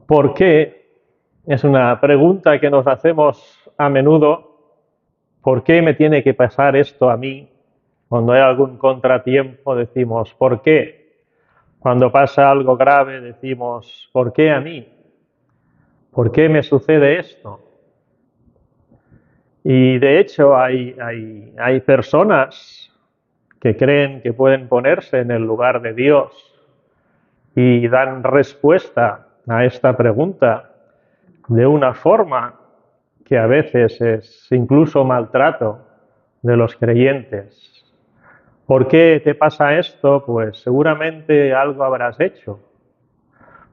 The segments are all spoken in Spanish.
¿Por qué? Es una pregunta que nos hacemos a menudo. ¿Por qué me tiene que pasar esto a mí? Cuando hay algún contratiempo decimos, ¿por qué? Cuando pasa algo grave decimos, ¿por qué a mí? ¿Por qué me sucede esto? Y de hecho hay personas que creen que pueden ponerse en el lugar de Dios y dan respuesta a esta pregunta de una forma que a veces es incluso maltrato de los creyentes. ¿Por qué te pasa esto? Pues seguramente algo habrás hecho.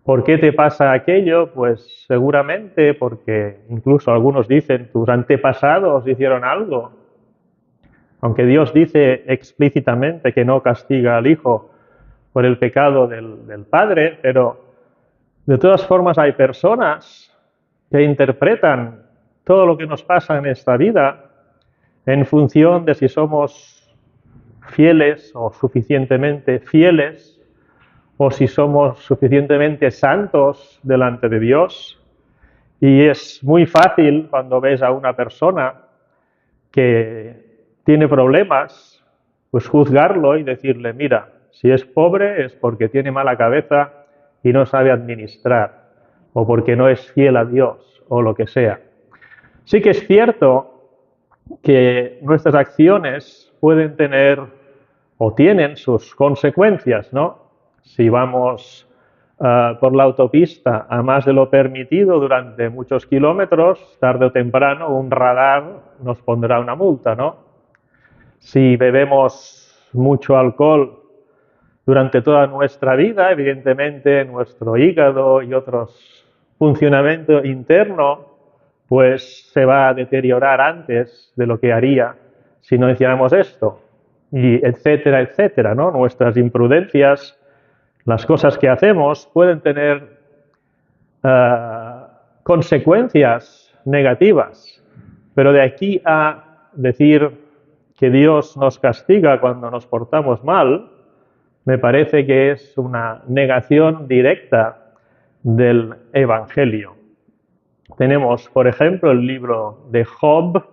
¿Por qué te pasa aquello? Pues seguramente porque incluso algunos dicen tus antepasados hicieron algo. Aunque Dios dice explícitamente que no castiga al hijo por el pecado del padre, pero de todas formas hay personas que interpretan todo lo que nos pasa en esta vida en función de si somos fieles o suficientemente fieles o si somos suficientemente santos delante de Dios. Y es muy fácil cuando ves a una persona que tiene problemas, pues juzgarlo y decirle, mira, si es pobre es porque tiene mala cabeza y no sabe administrar, o porque no es fiel a Dios, o lo que sea. Sí que es cierto que nuestras acciones pueden tener o tienen sus consecuencias, ¿no? Si vamos por la autopista a más de lo permitido durante muchos kilómetros, tarde o temprano un radar nos pondrá una multa, ¿no? Si bebemos mucho alcohol durante toda nuestra vida, evidentemente nuestro hígado y otros funcionamiento interno pues se va a deteriorar antes de lo que haría si no hiciéramos esto, y etcétera, etcétera, ¿no? Nuestras imprudencias, las cosas que hacemos pueden tener consecuencias negativas, pero de aquí a decir que Dios nos castiga cuando nos portamos mal, me parece que es una negación directa del Evangelio. Tenemos, por ejemplo, el libro de Job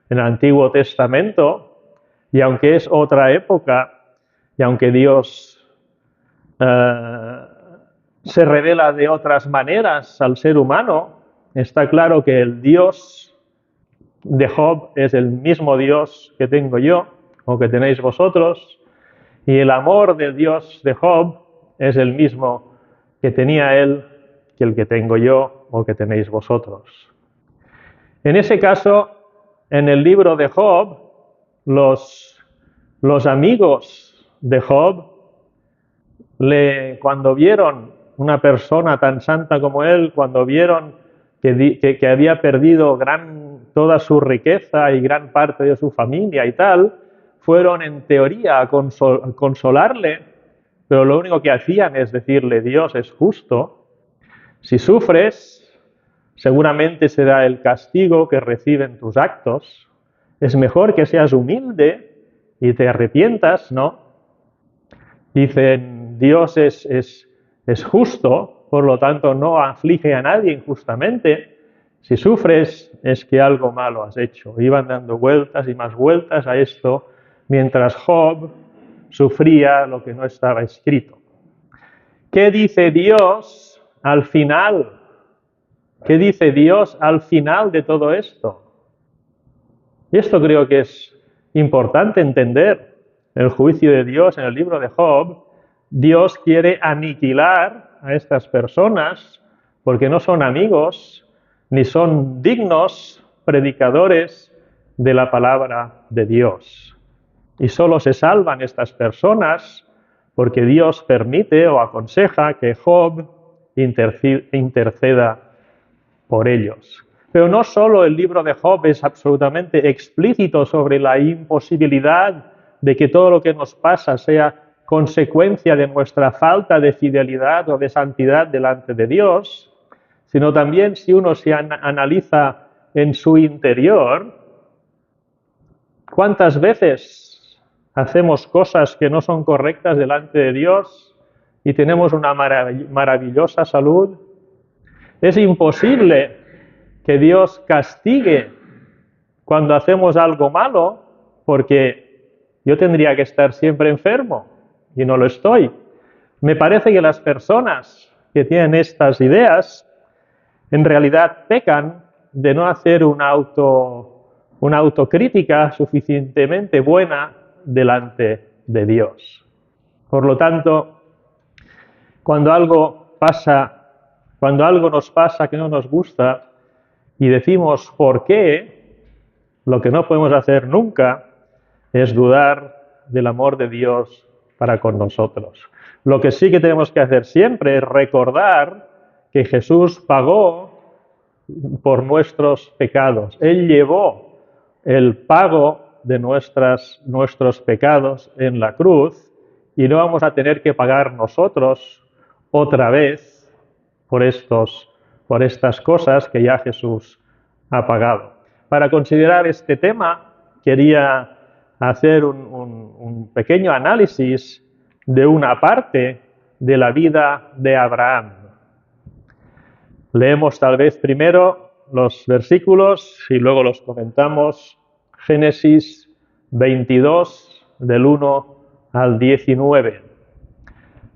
en el Antiguo Testamento, y aunque es otra época, y aunque Dios se revela de otras maneras al ser humano, está claro que el Dios de Job es el mismo Dios que tengo yo o que tenéis vosotros, y el amor del Dios de Job es el mismo que tenía él que el que tengo yo o que tenéis vosotros. En ese caso, en el libro de Job, los amigos de Job, cuando vieron una persona tan santa como él, cuando vieron que había perdido toda su riqueza y gran parte de su familia y tal, fueron en teoría a consolarle, pero lo único que hacían es decirle, Dios es justo, si sufres, seguramente será el castigo que reciben tus actos, es mejor que seas humilde y te arrepientas, ¿no? Dicen, Dios es justo, por lo tanto no aflige a nadie injustamente. Si sufres es que algo malo has hecho. Iban dando vueltas y más vueltas a esto, mientras Job sufría lo que no estaba escrito. ¿Qué dice Dios al final? ¿Qué dice Dios al final de todo esto? Y esto creo que es importante entender. El juicio de Dios en el libro de Job, Dios quiere aniquilar a estas personas porque no son amigos ni son dignos predicadores de la palabra de Dios. Y solo se salvan estas personas porque Dios permite o aconseja que Job interceda por ellos. Pero no solo el libro de Job es absolutamente explícito sobre la imposibilidad de que todo lo que nos pasa sea consecuencia de nuestra falta de fidelidad o de santidad delante de Dios, sino también si uno se analiza en su interior, ¿cuántas veces hacemos cosas que no son correctas delante de Dios y tenemos una maravillosa salud? Es imposible que Dios castigue cuando hacemos algo malo, porque yo tendría que estar siempre enfermo y no lo estoy. Me parece que las personas que tienen estas ideas en realidad pecan de no hacer una autocrítica suficientemente buena delante de Dios. Por lo tanto, cuando algo nos pasa que no nos gusta y decimos ¿por qué?, lo que no podemos hacer nunca es dudar del amor de Dios para con nosotros. Lo que sí que tenemos que hacer siempre es recordar que Jesús pagó por nuestros pecados. Él llevó el pago de nuestros pecados en la cruz y no vamos a tener que pagar nosotros otra vez por estas cosas que ya Jesús ha pagado. Para considerar este tema quería hacer un pequeño análisis de una parte de la vida de Abraham. Leemos tal vez primero los versículos y luego los comentamos. Génesis 22, del 1 al 19.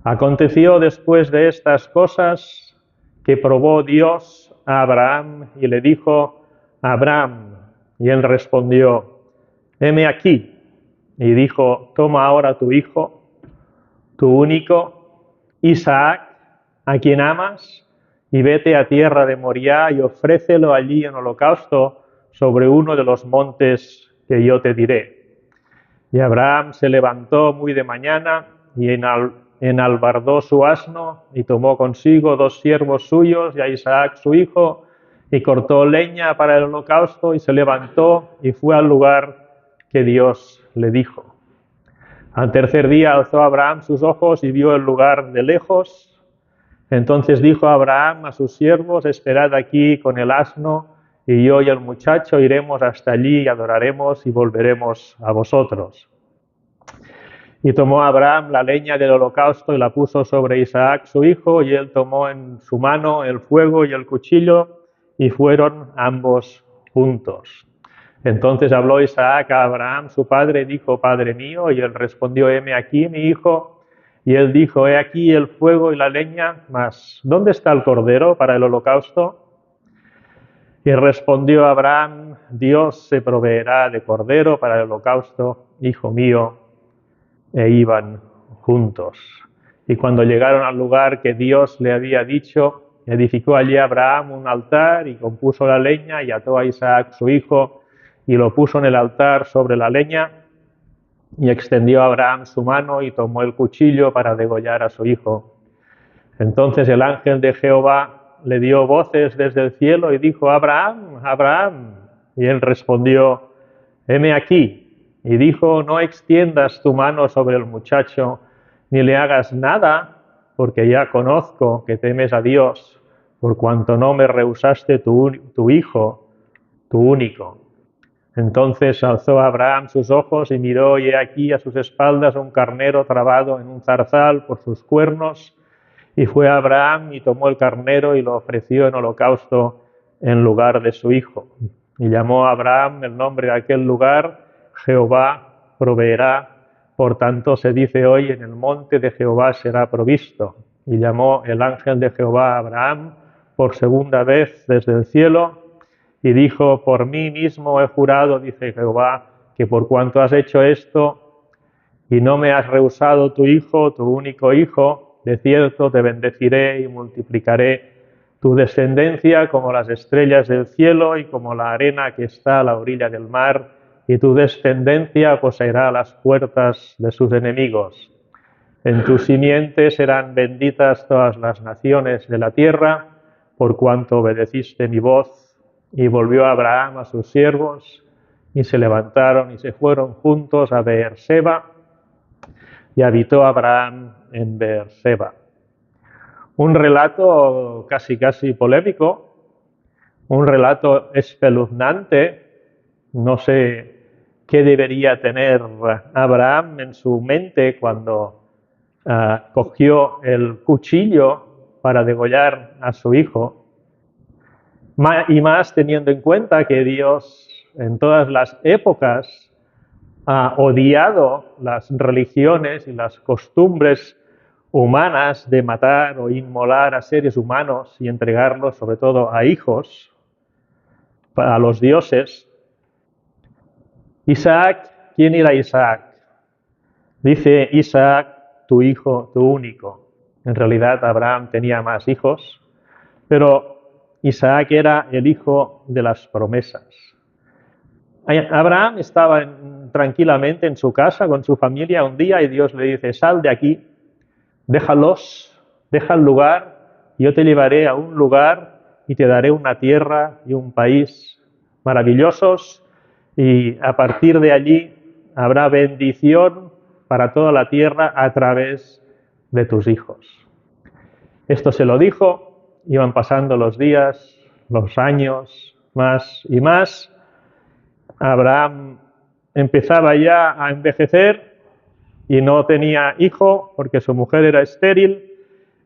Aconteció después de estas cosas que probó Dios a Abraham y le dijo: Abraham. Y él respondió: heme aquí. Y dijo: toma ahora tu hijo, tu único, Isaac, a quien amas, y vete a tierra de Moriah y ofrécelo allí en holocausto sobre uno de los montes que yo te diré. Y Abraham se levantó muy de mañana y enalbardó su asno y tomó consigo 2 siervos suyos y a Isaac su hijo y cortó leña para el holocausto y se levantó y fue al lugar que Dios le dijo. Al tercer día alzó Abraham sus ojos y vio el lugar de lejos. Entonces dijo Abraham a sus siervos: esperad aquí con el asno, y yo y el muchacho iremos hasta allí y adoraremos y volveremos a vosotros. Y tomó Abraham la leña del holocausto y la puso sobre Isaac su hijo, y él tomó en su mano el fuego y el cuchillo, y fueron ambos juntos. Entonces habló Isaac a Abraham su padre y dijo: Padre mío. Y él respondió: heme aquí, mi hijo. Y él dijo: he aquí el fuego y la leña, mas ¿dónde está el cordero para el holocausto? Y respondió Abraham: Dios se proveerá de cordero para el holocausto, hijo mío. E iban juntos. Y cuando llegaron al lugar que Dios le había dicho, edificó allí Abraham un altar y compuso la leña y ató a Isaac su hijo y lo puso en el altar sobre la leña. Y extendió Abraham su mano y tomó el cuchillo para degollar a su hijo. Entonces el ángel de Jehová le dio voces desde el cielo y dijo: Abraham, Abraham. Y él respondió: heme aquí. Y dijo: no extiendas tu mano sobre el muchacho, ni le hagas nada, porque ya conozco que temes a Dios, por cuanto no me rehusaste tu hijo, tu único. Entonces alzó Abraham sus ojos y miró, y he aquí a sus espaldas un carnero trabado en un zarzal por sus cuernos. Y fue Abraham y tomó el carnero y lo ofreció en holocausto en lugar de su hijo. Y llamó a Abraham el nombre de aquel lugar: Jehová proveerá. Por tanto se dice hoy: en el monte de Jehová será provisto. Y llamó el ángel de Jehová a Abraham por segunda vez desde el cielo. Y dijo: por mí mismo he jurado, dice Jehová, que por cuanto has hecho esto y no me has rehusado tu hijo, tu único hijo, de cierto te bendeciré y multiplicaré tu descendencia como las estrellas del cielo y como la arena que está a la orilla del mar, y tu descendencia poseerá las puertas de sus enemigos. En tu simiente serán benditas todas las naciones de la tierra, por cuanto obedeciste mi voz. Y volvió Abraham a sus siervos, y se levantaron y se fueron juntos a Beerseba, y habitó Abraham en Beerseba. Un relato casi polémico, un relato espeluznante. No sé qué debería tener Abraham en su mente cuando cogió el cuchillo para degollar a su hijo. Y más teniendo en cuenta que Dios en todas las épocas ha odiado las religiones y las costumbres humanas de matar o inmolar a seres humanos y entregarlos sobre todo a hijos, a los dioses. Isaac, ¿quién era Isaac? Dice Isaac, tu hijo, tu único. En realidad Abraham tenía más hijos, pero Isaac era el hijo de las promesas. Abraham estaba tranquilamente en su casa con su familia un día y Dios le dice, sal de aquí, déjalos, deja el lugar, y yo te llevaré a un lugar y te daré una tierra y un país maravillosos, y a partir de allí habrá bendición para toda la tierra a través de tus hijos. Esto se lo dijo, iban pasando los días, los años, más y más. Abraham empezaba ya a envejecer y no tenía hijo porque su mujer era estéril.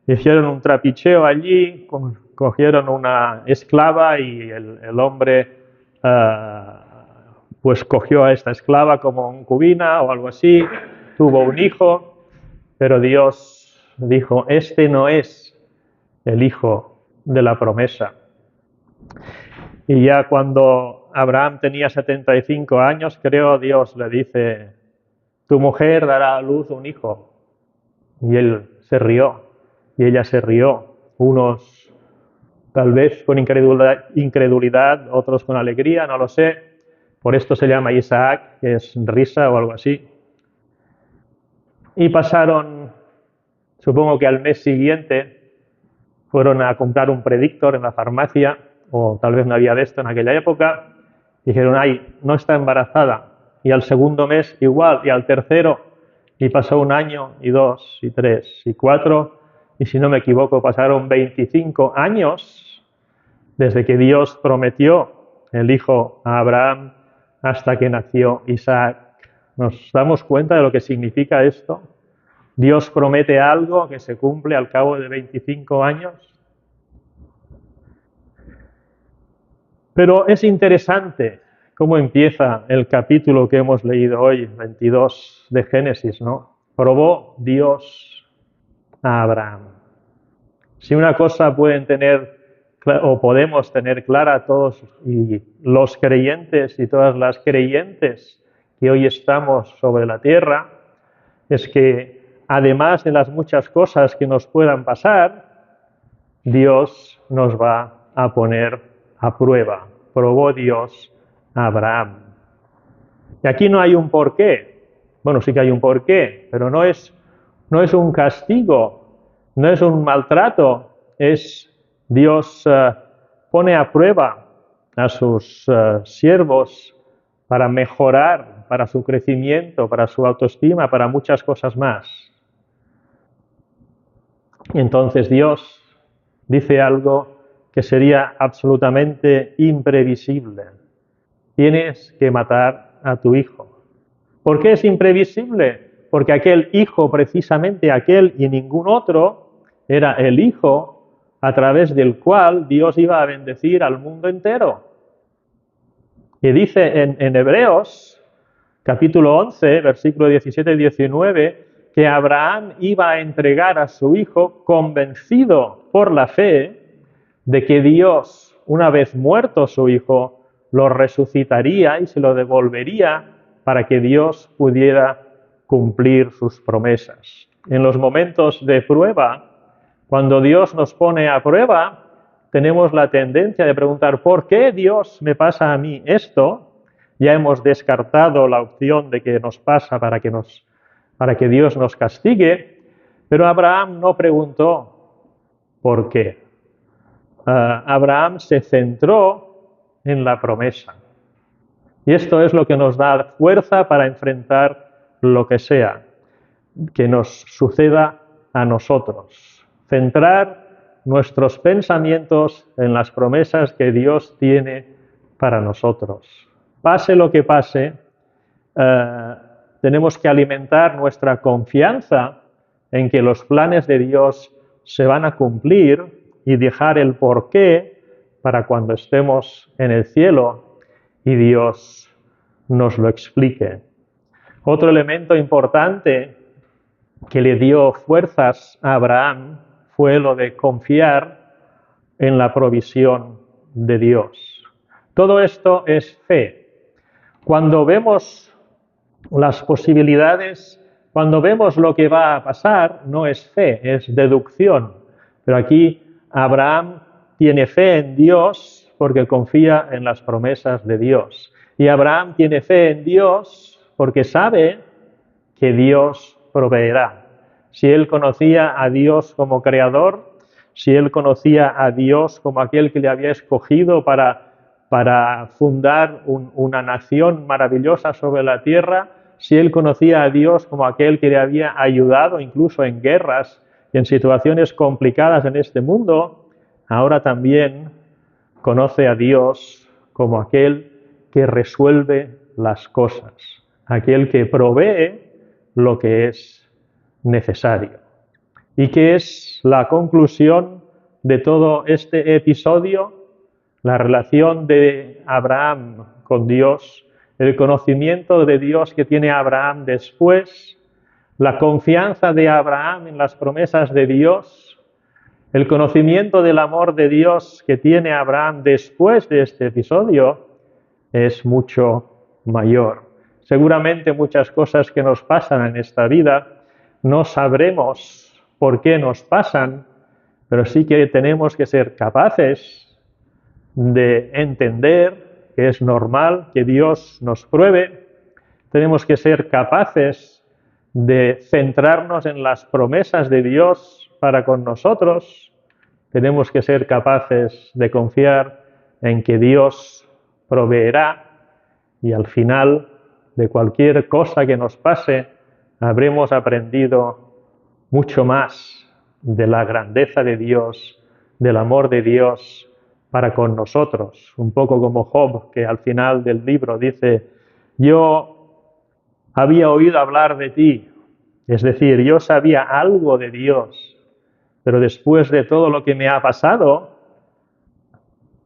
Hicieron un trapicheo allí, cogieron una esclava y el hombre pues cogió a esta esclava como concubina o algo así, tuvo un hijo, pero Dios dijo, este no es el hijo de la promesa. Y ya cuando Abraham tenía 75 años, creo, Dios le dice, tu mujer dará a luz un hijo. Y él se rió, y ella se rió, unos tal vez con incredulidad, otros con alegría, no lo sé. Por esto se llama Isaac, que es risa o algo así. Y pasaron, supongo que al mes siguiente, fueron a comprar un predictor en la farmacia, o tal vez no había de esto en aquella época. Dijeron, ay, no está embarazada. Y al segundo mes igual, y al tercero, y pasó un año, y 2, y 3, y 4, y si no me equivoco, pasaron 25 años desde que Dios prometió el hijo a Abraham hasta que nació Isaac. ¿Nos damos cuenta de lo que significa esto? Dios promete algo que se cumple al cabo de 25 años. Pero es interesante cómo empieza el capítulo que hemos leído hoy, 22 de Génesis, ¿no? Probó Dios a Abraham. Si una cosa pueden tener o podemos tener clara todos y los creyentes y todas las creyentes que hoy estamos sobre la tierra, es que además de las muchas cosas que nos puedan pasar, Dios nos va a poner a prueba. Probó Dios a Abraham. Y aquí no hay un porqué. Bueno, sí que hay un porqué, pero no es un castigo, no es un maltrato, es Dios pone a prueba a sus siervos para mejorar, para su crecimiento, para su autoestima, para muchas cosas más. Y entonces Dios dice algo que sería absolutamente imprevisible. Tienes que matar a tu hijo. ¿Por qué es imprevisible? Porque aquel hijo, precisamente aquel y ningún otro, era el hijo a través del cual Dios iba a bendecir al mundo entero. Y dice en Hebreos, capítulo 11, versículo 17 y 19, que Abraham iba a entregar a su hijo convencido por la fe de que Dios, una vez muerto su hijo, lo resucitaría y se lo devolvería para que Dios pudiera cumplir sus promesas. En los momentos de prueba, cuando Dios nos pone a prueba, tenemos la tendencia de preguntar, ¿por qué Dios me pasa a mí esto? Ya hemos descartado la opción de que nos pasa para que Dios nos castigue, pero Abraham no preguntó por qué. Abraham se centró en la promesa. Y esto es lo que nos da fuerza para enfrentar lo que sea que nos suceda a nosotros. Centrar nuestros pensamientos en las promesas que Dios tiene para nosotros. Pase lo que pase, tenemos que alimentar nuestra confianza en que los planes de Dios se van a cumplir y dejar el porqué para cuando estemos en el cielo y Dios nos lo explique. Otro elemento importante que le dio fuerzas a Abraham fue lo de confiar en la provisión de Dios. Todo esto es fe. Cuando vemos las posibilidades, cuando vemos lo que va a pasar, no es fe, es deducción. Pero aquí Abraham tiene fe en Dios porque confía en las promesas de Dios. Y Abraham tiene fe en Dios porque sabe que Dios proveerá. Si él conocía a Dios como creador, si él conocía a Dios como aquel que le había escogido para fundar una nación maravillosa sobre la tierra, si él conocía a Dios como aquel que le había ayudado incluso en guerras y en situaciones complicadas en este mundo, ahora también conoce a Dios como aquel que resuelve las cosas, aquel que provee lo que es necesario. ¿Y qué es la conclusión de todo este episodio? La relación de Abraham con Dios, el conocimiento de Dios que tiene Abraham después, la confianza de Abraham en las promesas de Dios, el conocimiento del amor de Dios que tiene Abraham después de este episodio es mucho mayor. Seguramente muchas cosas que nos pasan en esta vida no sabremos por qué nos pasan, pero sí que tenemos que ser capaces de entender que es normal que Dios nos pruebe. Tenemos que ser capaces de centrarnos en las promesas de Dios para con nosotros. Tenemos que ser capaces de confiar en que Dios proveerá y al final de cualquier cosa que nos pase habremos aprendido mucho más de la grandeza de Dios, del amor de Dios para con nosotros. Un poco como Job, que al final del libro dice, yo había oído hablar de ti, es decir, yo sabía algo de Dios, pero después de todo lo que me ha pasado,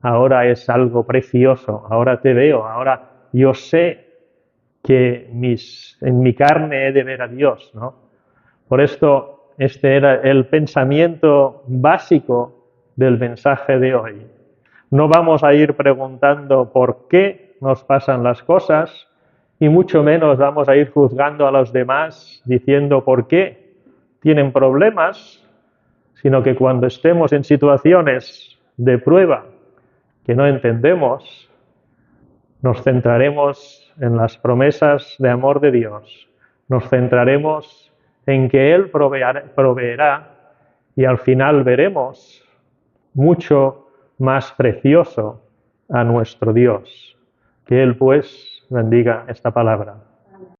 ahora es algo precioso, ahora te veo, ahora yo sé que en mi carne he de ver a Dios, ¿no? Por esto, este era el pensamiento básico del mensaje de hoy. No vamos a ir preguntando por qué nos pasan las cosas y mucho menos vamos a ir juzgando a los demás diciendo por qué tienen problemas, sino que cuando estemos en situaciones de prueba que no entendemos, nos centraremos en las promesas de amor de Dios, nos centraremos en que Él proveerá y al final veremos mucho más precioso a nuestro Dios. Que Él pues bendiga esta palabra.